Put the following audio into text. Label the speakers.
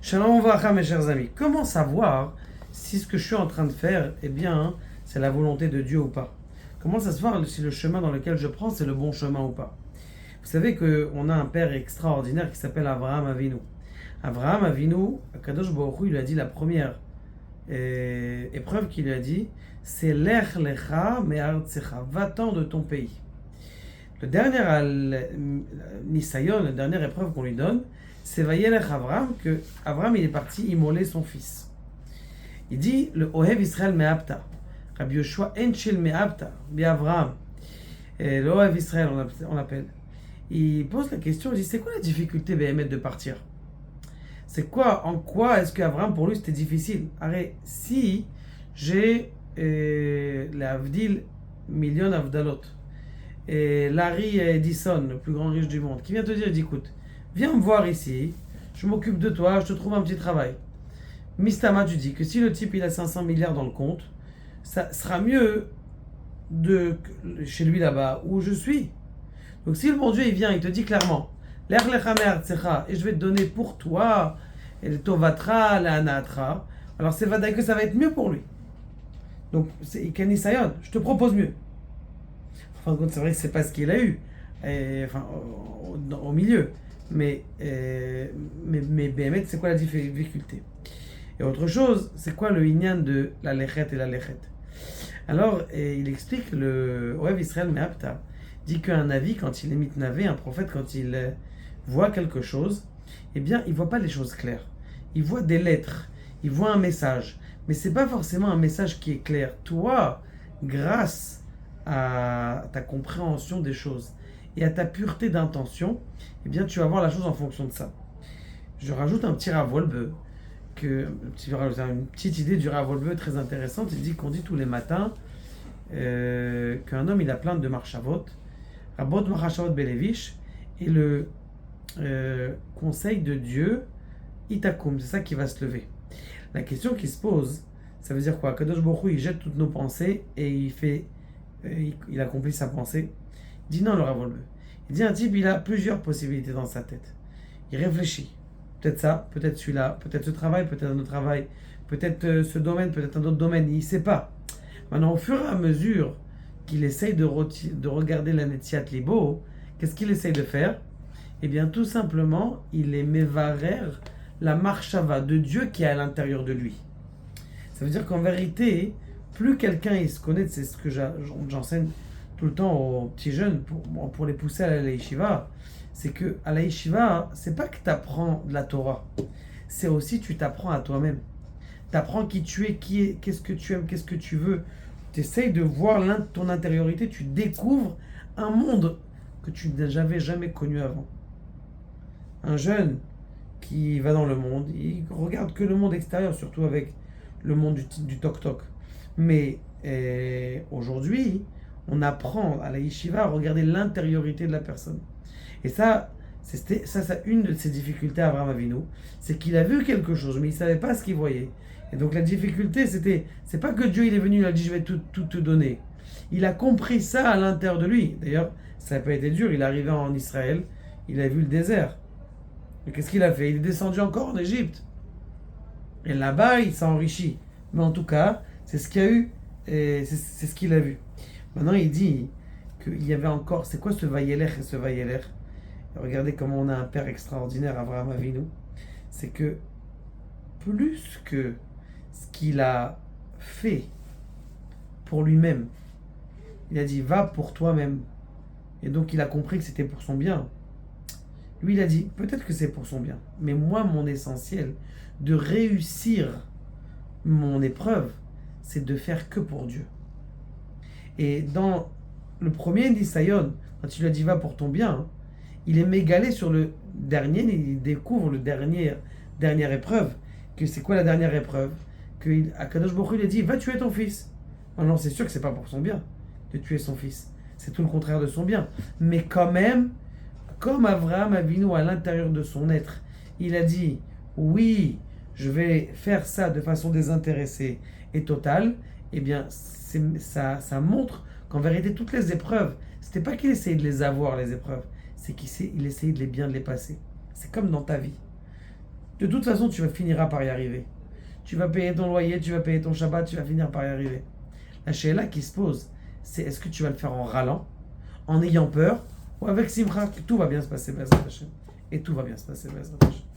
Speaker 1: Shalom Vracha, mes chers amis. Comment savoir si ce que je suis en train de faire, eh bien, c'est la volonté de Dieu ou pas? Comment ça se voit si le chemin dans lequel je prends, c'est le bon chemin ou pas? Vous savez qu'on a un père extraordinaire qui s'appelle Avraham Avinu. Avraham Avinu, Kadosh Baruch Hu, il lui a dit la première épreuve qu'il lui a dit, c'est Lech Lecha Me'artsecha, va-t'en de ton pays. Le dernier Nisayon, la dernière épreuve qu'on lui donne, c'est Vayelech Avram, que Avram il est parti immoler son fils. Il dit le Ohev Israël Me'apta. Rabbi Yoshua Enchel Me'apta, Bi Avram. Le Ohev Israël, on l'appelle. Il pose la question, il dit c'est quoi la difficulté BMF de partir? C'est quoi, en quoi est-ce qu'Avram pour lui c'était difficile? Arrête, si j'ai la Avdil million Avdalot, et Larry Edison, le plus grand riche du monde, qui vient te dire, il dit écoute, viens me voir ici, je m'occupe de toi, je te trouve un petit travail. Mistama, tu dis que si le type il a 500 milliards dans le compte, ça sera mieux de chez lui là-bas où je suis. Donc si le bon Dieu il vient, il te dit clairement, et je vais te donner pour toi, et le tovatra, la anatra, alors c'est vadaï que ça va être mieux pour lui. Donc c'est ikanisayon, je te propose mieux. En compte, c'est vrai que c'est pas ce qu'il a eu, au milieu. Mais Béhémet, c'est quoi la difficulté? Et autre chose, c'est quoi le inyan de la lechet et la lechet? Alors, il explique le Ohev Israël Me'apta dit qu'un navi, quand il est mitnavé, un prophète, quand il voit quelque chose, eh bien, il voit pas les choses claires. Il voit des lettres, il voit un message, mais c'est pas forcément un message qui est clair. Toi, grâce à ta compréhension des choses et à ta pureté d'intention, eh bien tu vas voir la chose en fonction de ça. Je rajoute un petit Rav Wolbe, une petite idée du Rav Wolbe très intéressante. Il dit qu'on dit tous les matins qu'un homme il a plein de marchavot, Rabot Marchavot Belevish, et le conseil de Dieu, Itakum, c'est ça qui va se lever. La question qui se pose, ça veut dire quoi? Kadosh Baruch Hu, il jette toutes nos pensées et il accomplit sa pensée. Il dit non, le Rav Wolbe. Il dit un type, il a plusieurs possibilités dans sa tête. Il réfléchit. Peut-être ça, peut-être celui-là, peut-être ce travail, peut-être un autre travail, peut-être ce domaine, peut-être un autre domaine. Il ne sait pas. Maintenant, au fur et à mesure qu'il essaye de regarder la Netziat Libo, qu'est-ce qu'il essaye de faire? Eh bien, tout simplement, il est mévarer la marchava de Dieu qui est à l'intérieur de lui. Ça veut dire qu'en vérité, plus quelqu'un il se connaît, c'est ce que j'enseigne tout le temps aux petits jeunes pour les pousser à la yeshiva, c'est que à la yeshiva, c'est pas que tu apprends de la Torah, c'est aussi tu t'apprends à toi-même. Tu apprends qui tu es, qu'est-ce que tu aimes, qu'est-ce que tu veux. Tu essayes de voir ton intériorité, tu découvres un monde que tu n'avais jamais connu avant. Un jeune qui va dans le monde, il regarde que le monde extérieur, surtout avec le monde du toc-toc. Mais aujourd'hui, on apprend à la yeshiva à regarder l'intériorité de la personne. Et ça, c'est une de ses difficultés à Avraham Avinu, c'est qu'il a vu quelque chose, mais il ne savait pas ce qu'il voyait. Et donc la difficulté, c'est pas que Dieu il est venu, il a dit je vais tout te donner. Il a compris ça à l'intérieur de lui. D'ailleurs, ça n'a pas été dur, il est arrivé en Israël, il a vu le désert. Et qu'est-ce qu'il a fait? Il est descendu encore en Égypte. Et là-bas, il s'est enrichi. Mais en tout cas, c'est ce qu'il y a eu, et c'est ce qu'il a vu. Maintenant, il dit qu'il y avait encore, c'est quoi ce Vayelech et ce Vayelech? Regardez comment on a un père extraordinaire, Avraham Avinu. C'est que plus que ce qu'il a fait pour lui-même, il a dit va pour toi-même. Et donc il a compris que c'était pour son bien. Lui, il a dit peut-être que c'est pour son bien, mais moi, mon essentiel de réussir mon épreuve, c'est de faire que pour Dieu. Et dans le premier Nisayon, quand il lui a dit va pour ton bien, il est mégalé sur le dernier, il découvre dernière épreuve. Que c'est quoi la dernière épreuve? Que Akadosh Baruch Hu lui a dit va tuer ton fils. Non, c'est sûr que c'est pas pour son bien de tuer son fils. C'est tout le contraire de son bien. Mais quand même, comme Avraham Avinu à l'intérieur de son être, il a dit oui, je vais faire ça de façon désintéressée et totale, eh bien ça montre qu'en vérité toutes les épreuves, c'était pas qu'il essayait de les avoir les épreuves, c'est qu'il essayait de les bien de les passer. C'est comme dans ta vie. De toute façon, tu finiras par y arriver. Tu vas payer ton loyer, tu vas payer ton Shabbat, tu vas finir par y arriver. La Sheila qui se pose, c'est est-ce que tu vas le faire en râlant, en ayant peur, ou avec Simcha, que tout va bien se passer, Bezrat Hashem. Et tout va bien se passer, Bezrat Hashem.